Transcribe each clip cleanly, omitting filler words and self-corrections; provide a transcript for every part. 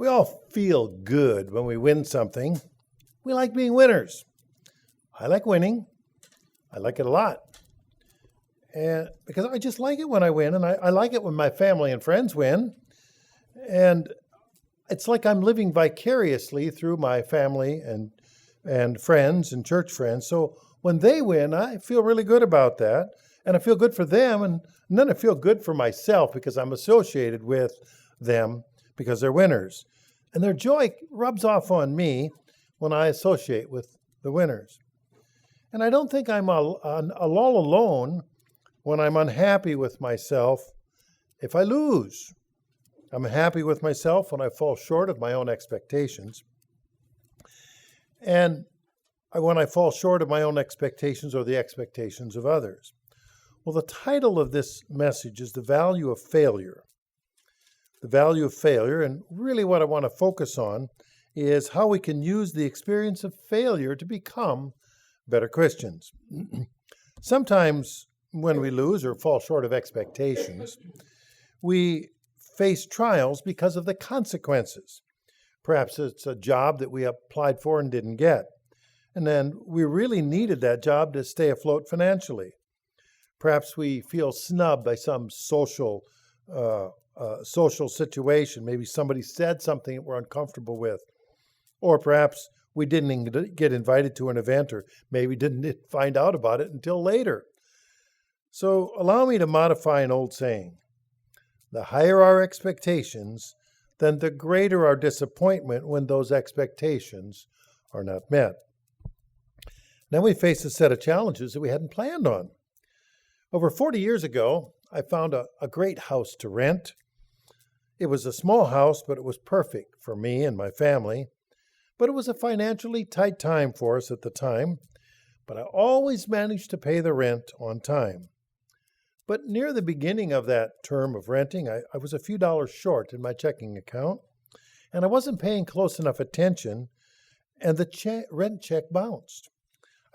We all feel good when we win something. We like being winners. I like winning. I like it a lot. And because I just like it when I win, and I like it when my family and friends win. And it's like I'm living vicariously through my family and friends and church friends. So when they win, I feel really good about that. And I feel good for them. And then I feel good for myself because I'm associated with them because they're winners. And their joy rubs off on me when I associate with the winners. And I don't think I'm all alone when I'm unhappy with myself if I lose. I'm happy with myself when I fall short of my own expectations. And when I fall short of my own expectations or the expectations of others. Well, the title of this message is The Value of Failure. The value of failure, and really what I want to focus on is how we can use the experience of failure to become better Christians. Sometimes when we lose or fall short of expectations, we face trials because of the consequences. Perhaps it's a job that we applied for and didn't get. And then we really needed that job to stay afloat financially. Perhaps we feel snubbed by some social situation. Maybe somebody said something that we're uncomfortable with. Or perhaps we didn't get invited to an event, or maybe didn't find out about it until later. So allow me to modify an old saying. The higher our expectations, then the greater our disappointment when those expectations are not met. Then we face a set of challenges that we hadn't planned on. Over 40 years ago, I found a great house to rent. It was a small house, but it was perfect for me and my family. But it was a financially tight time for us at the time. But I always managed to pay the rent on time. But near the beginning of that term of renting, I was a few dollars short in my checking account, and I wasn't paying close enough attention, and the rent check bounced.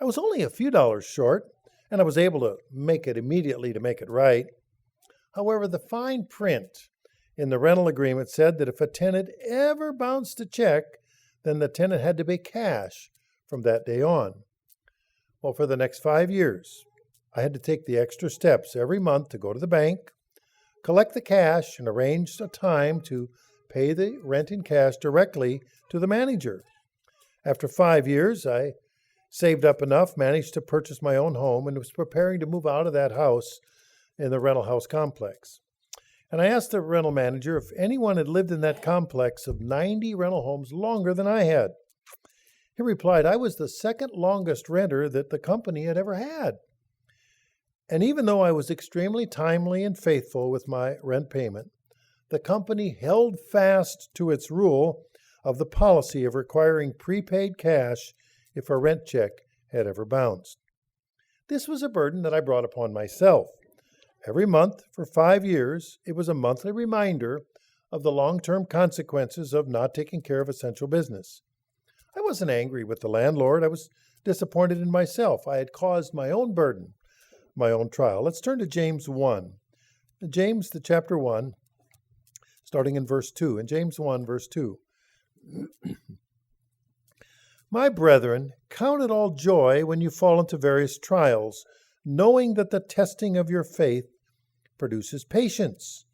I was only a few dollars short, and I was able to make it immediately to make it right. However, the fine print in the rental agreement said that if a tenant ever bounced a check, then the tenant had to pay cash from that day on. Well, for the next 5 years, I had to take the extra steps every month to go to the bank, collect the cash, and arrange a time to pay the rent in cash directly to the manager. After 5 years, I saved up enough, managed to purchase my own home, and was preparing to move out of that house in the rental house complex. And I asked the rental manager if anyone had lived in that complex of 90 rental homes longer than I had. He replied, I was the second longest renter that the company had ever had. And even though I was extremely timely and faithful with my rent payment, the company held fast to its rule of the policy of requiring prepaid cash if a rent check had ever bounced. This was a burden that I brought upon myself. Every month for 5 years, it was a monthly reminder of the long-term consequences of not taking care of essential business. I wasn't angry with the landlord. I was disappointed in myself. I had caused my own burden, my own trial. Let's turn to James 1. James, the chapter 1, starting in verse 2. In James 1, verse 2. My brethren, count it all joy when you fall into various trials, knowing that the testing of your faith produces patience.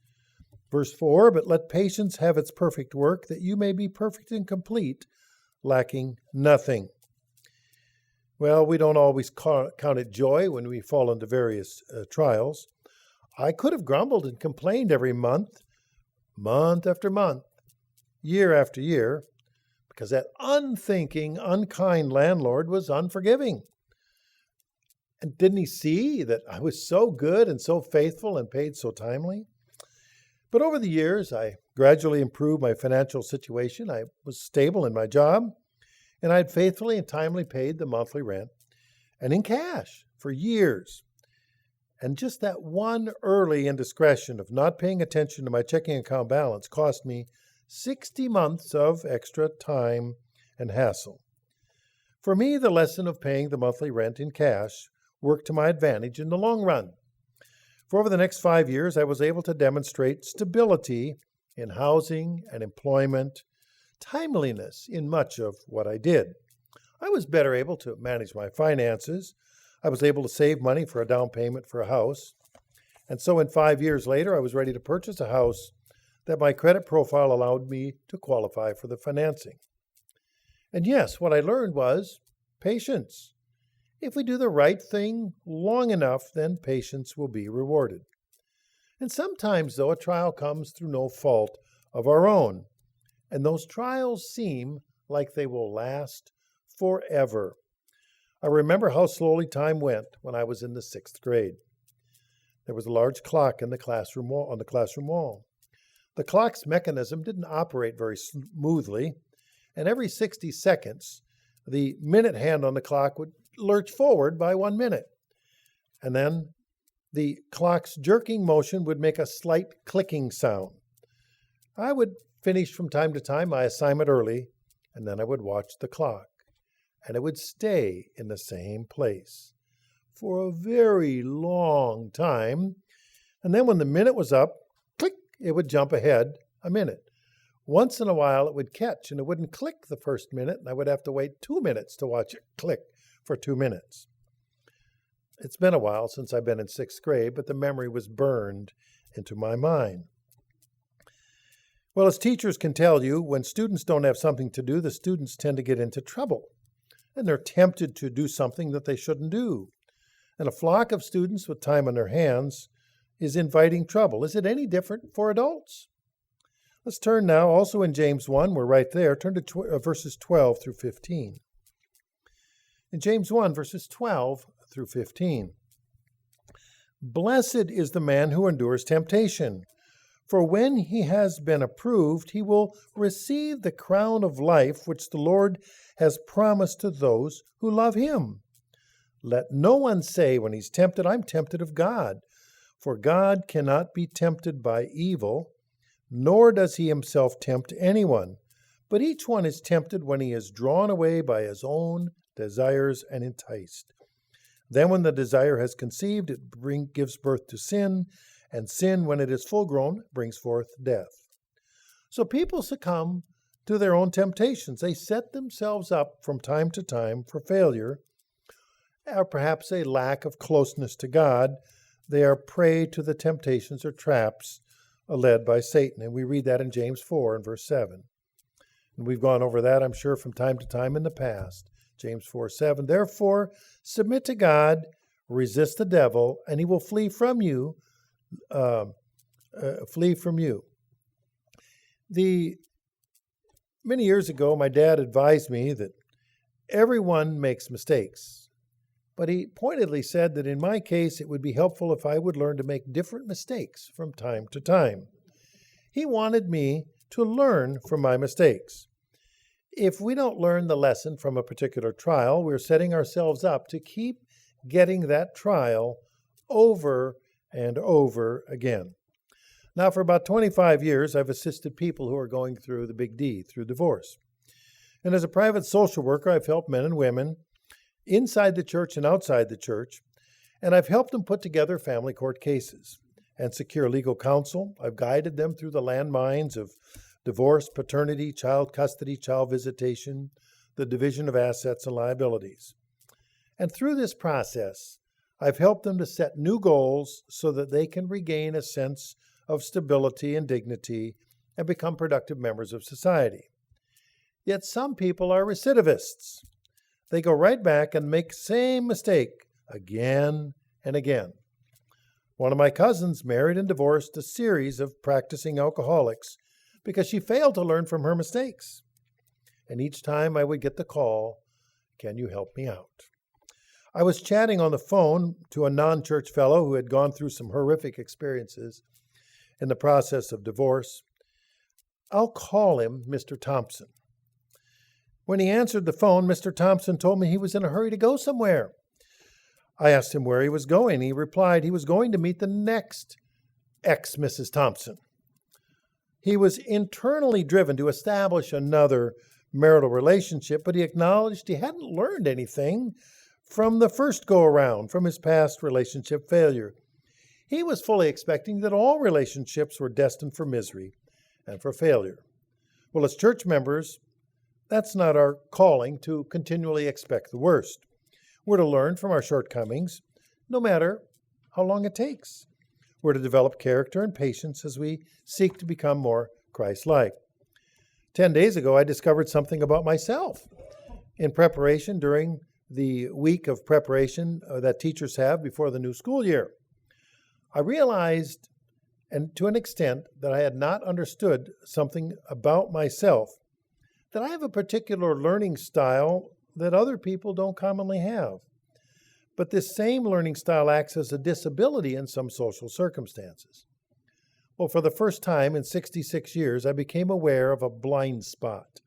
Verse 4, but let patience have its perfect work, that you may be perfect and complete, lacking nothing. Well, we don't always count it joy when we fall into various trials. I could have grumbled and complained every month after month, year after year, because that unthinking, unkind landlord was unforgiving. And didn't he see that I was so good and so faithful and paid so timely? But over the years, I gradually improved my financial situation. I was stable in my job, and I had faithfully and timely paid the monthly rent, and in cash for years. And just that one early indiscretion of not paying attention to my checking account balance cost me 60 months of extra time and hassle. For me, the lesson of paying the monthly rent in cash worked to my advantage in the long run. For over the next 5 years, I was able to demonstrate stability in housing and employment timeliness in much of what I did. I was better able to manage my finances. I was able to save money for a down payment for a house. And so in 5 years later, I was ready to purchase a house that my credit profile allowed me to qualify for the financing. And yes, what I learned was patience. If we do the right thing long enough, then patience will be rewarded. And sometimes, though, a trial comes through no fault of our own, and those trials seem like they will last forever. I remember how slowly time went when I was in the 6th grade. There was a large clock in the classroom wall, on the classroom wall. The clock's mechanism didn't operate very smoothly, and every 60 seconds, the minute hand on the clock would lurch forward by 1 minute. And then the clock's jerking motion would make a slight clicking sound. I would finish from time to time my assignment early, and then I would watch the clock, and it would stay in the same place for a very long time. And then when the minute was up, click, it would jump ahead a minute. Once in a while, it would catch, and it wouldn't click the first minute, and I would have to wait 2 minutes to watch it click for 2 minutes. It's been a while since I've been in 6th grade, but the memory was burned into my mind. Well, as teachers can tell you, when students don't have something to do, the students tend to get into trouble, and they're tempted to do something that they shouldn't do. And a flock of students with time on their hands is inviting trouble. Is it any different for adults? Let's turn now, also in James 1, we're right there, turn to verses 12 through 15. In James 1, verses 12 through 15. Blessed is the man who endures temptation, for when he has been approved, he will receive the crown of life which the Lord has promised to those who love him. Let no one say when he's tempted, I'm tempted of God, for God cannot be tempted by evil, nor does he himself tempt anyone. But each one is tempted when he is drawn away by his own desires and enticed. Then when the desire has conceived, it gives birth to sin, and sin, when it is full grown, brings forth death. So people succumb to their own temptations. They set themselves up from time to time for failure, or perhaps a lack of closeness to God. They are prey to the temptations or traps led by Satan. And we read that in James 4 and verse 7. And we've gone over that, I'm sure, from time to time in the past. James 4:7. Therefore, submit to God, resist the devil, and he will flee from you. Many years ago, my dad advised me that everyone makes mistakes, but he pointedly said that in my case, it would be helpful if I would learn to make different mistakes from time to time. He wanted me to learn from my mistakes. If we don't learn the lesson from a particular trial, we're setting ourselves up to keep getting that trial over and over again. Now, for about 25 years, I've assisted people who are going through the big D, through divorce. And as a private social worker, I've helped men and women inside the church and outside the church, and I've helped them put together family court cases and secure legal counsel. I've guided them through the landmines of divorce, paternity, child custody, child visitation, the division of assets and liabilities. And through this process, I've helped them to set new goals so that they can regain a sense of stability and dignity and become productive members of society. Yet some people are recidivists. They go right back and make the same mistake again and again. One of my cousins married and divorced a series of practicing alcoholics because she failed to learn from her mistakes. And each time I would get the call, "Can you help me out?" I was chatting on the phone to a non-church fellow who had gone through some horrific experiences in the process of divorce. I'll call him Mr. Thompson. When he answered the phone, Mr. Thompson told me he was in a hurry to go somewhere. I asked him where he was going. He replied he was going to meet the next ex-Mrs. Thompson. He was internally driven to establish another marital relationship, but he acknowledged he hadn't learned anything from the first go-around, from his past relationship failure. He was fully expecting that all relationships were destined for misery and for failure. Well, as church members, that's not our calling to continually expect the worst. We're to learn from our shortcomings, no matter how long it takes. We're to develop character and patience as we seek to become more Christ-like. 10 days ago, I discovered something about myself. In preparation, during the week of preparation that teachers have before the new school year, I realized, and to an extent, that I had not understood something about myself, that I have a particular learning style that other people don't commonly have. But this same learning style acts as a disability in some social circumstances. Well, for the first time in 66 years, I became aware of a blind spot,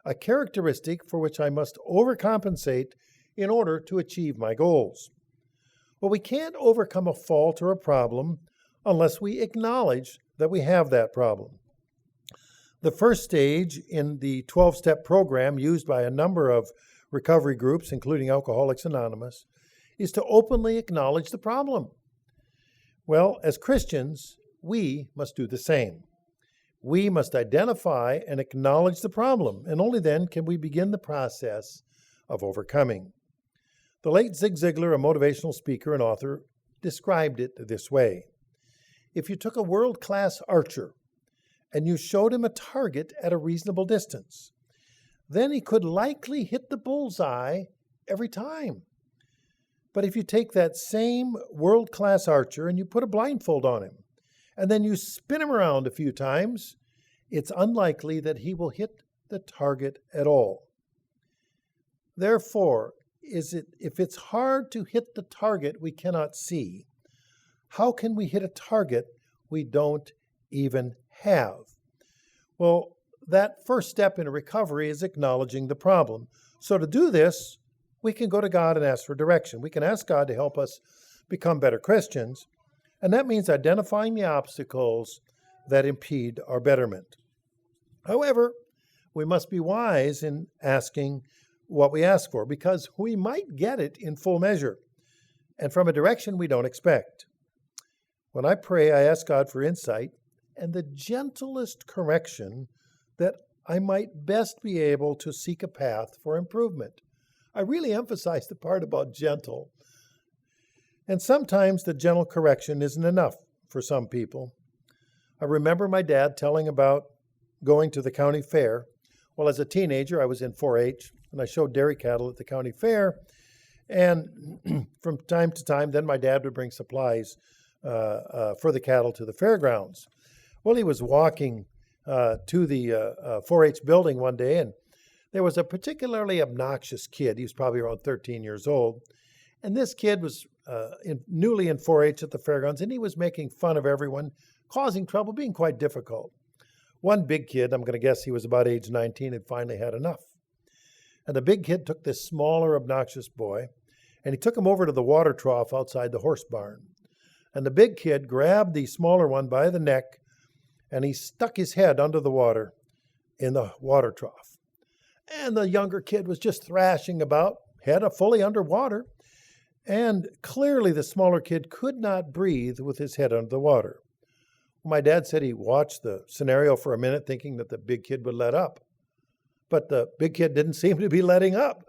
a characteristic for which I must overcompensate in order to achieve my goals. Well, we can't overcome a fault or a problem unless we acknowledge that we have that problem. The first stage in the 12-step program used by a number of recovery groups, including Alcoholics Anonymous, is to openly acknowledge the problem. Well, as Christians, we must do the same. We must identify and acknowledge the problem, and only then can we begin the process of overcoming. The late Zig Ziglar, a motivational speaker and author, described it this way. If you took a world-class archer and you showed him a target at a reasonable distance, then he could likely hit the bullseye every time. But if you take that same world-class archer and you put a blindfold on him, and then you spin him around a few times, it's unlikely that he will hit the target at all. Therefore, if it's hard to hit the target we cannot see, how can we hit a target we don't even have? Well, that first step in recovery is acknowledging the problem. So to do this, we can go to God and ask for direction. We can ask God to help us become better Christians, and that means identifying the obstacles that impede our betterment. However, we must be wise in asking what we ask for, because we might get it in full measure and from a direction we don't expect. When I pray, I ask God for insight and the gentlest correction that I might best be able to seek a path for improvement. I really emphasize the part about gentle. And sometimes the gentle correction isn't enough for some people. I remember my dad telling about going to the county fair. Well, as a teenager, I was in 4-H, and I showed dairy cattle at the county fair. And from time to time, then my dad would bring supplies for the cattle to the fairgrounds. Well, he was walking to the 4-H building one day, and there was a particularly obnoxious kid. He was probably around 13 years old. And this kid was newly in 4-H at the fairgrounds, and he was making fun of everyone, causing trouble, being quite difficult. One big kid, I'm going to guess he was about age 19, had finally had enough. And the big kid took this smaller, obnoxious boy, and he took him over to the water trough outside the horse barn. And the big kid grabbed the smaller one by the neck, and he stuck his head under the water in the water trough. And the younger kid was just thrashing about, head fully underwater, and clearly the smaller kid could not breathe with his head under the water. My dad said he watched the scenario for a minute thinking that the big kid would let up. But the big kid didn't seem to be letting up.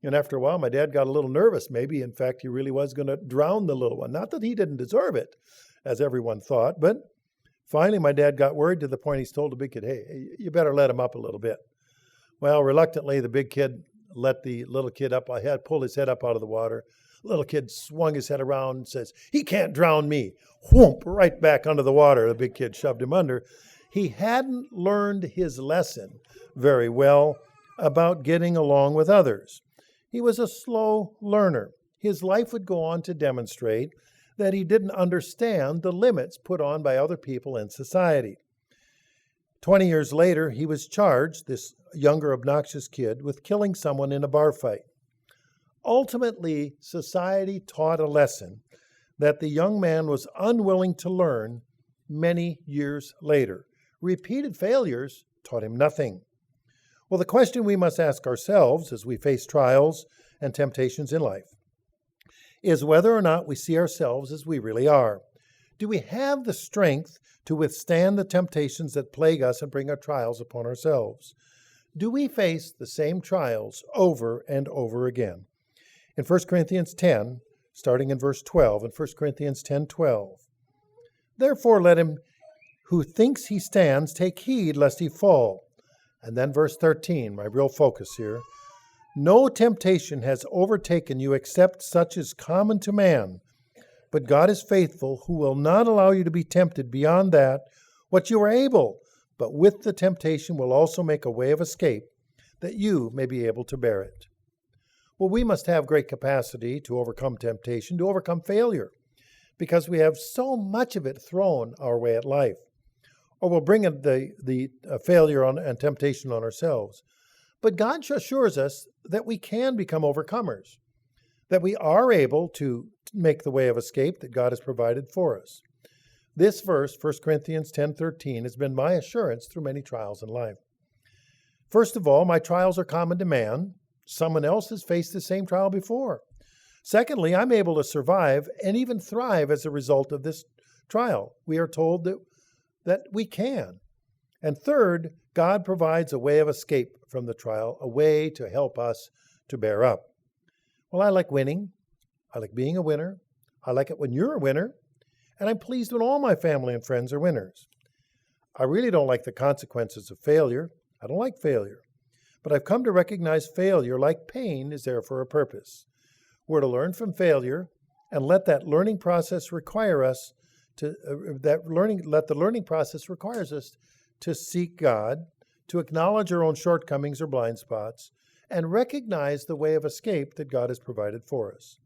And after a while, my dad got a little nervous. Maybe, in fact, he really was going to drown the little one. Not that he didn't deserve it, as everyone thought, but finally my dad got worried to the point he's told the big kid, hey, you better let him up a little bit. Well, reluctantly, the big kid let the little kid up ahead, pulled his head up out of the water. Little kid swung his head around and says, he can't drown me. Whoomp, right back under the water. The big kid shoved him under. He hadn't learned his lesson very well about getting along with others. He was a slow learner. His life would go on to demonstrate that he didn't understand the limits put on by other people in society. 20 years later, he was charged, this younger obnoxious kid, with killing someone in a bar fight. Ultimately, society taught a lesson that the young man was unwilling to learn many years later. Repeated failures taught him nothing. Well, the question we must ask ourselves as we face trials and temptations in life is whether or not we see ourselves as we really are. Do we have the strength to withstand the temptations that plague us and bring our trials upon ourselves? Do we face the same trials over and over again? In 1 Corinthians 10, starting in verse 12, in 1 Corinthians 10:12, therefore let him who thinks he stands take heed lest he fall. And then verse 13, my real focus here. No temptation has overtaken you except such as common to man. But God is faithful, who will not allow you to be tempted beyond that what you are able, but with the temptation will also make a way of escape, that you may be able to bear it. Well, we must have great capacity to overcome temptation, to overcome failure, because we have so much of it thrown our way at life. Or we'll bring the failure and temptation on ourselves. But God assures us that we can become overcomers, that we are able to make the way of escape that God has provided for us. This verse, 1 Corinthians 10:13, has been my assurance through many trials in life. First of all, my trials are common to man. Someone else has faced the same trial before. Secondly, I'm able to survive and even thrive as a result of this trial. We are told that we can. And third, God provides a way of escape from the trial, a way to help us to bear up. Well, I like winning. I like being a winner. I like it when you're a winner. And I'm pleased when all my family and friends are winners. I really don't like the consequences of failure. I don't like failure. But I've come to recognize failure, like pain, is there for a purpose. We're to learn from failure and let that learning process require us to let the learning process requires us to seek God, to acknowledge our own shortcomings or blind spots, and recognize the way of escape that God has provided for us.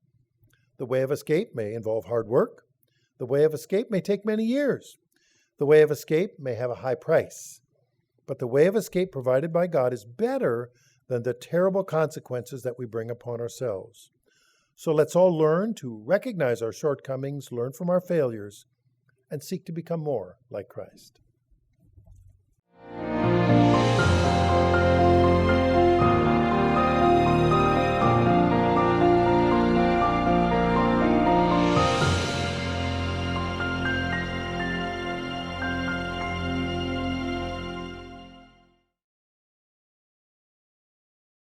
The way of escape may involve hard work. The way of escape may take many years. The way of escape may have a high price. But the way of escape provided by God is better than the terrible consequences that we bring upon ourselves. So let's all learn to recognize our shortcomings, learn from our failures, and seek to become more like Christ.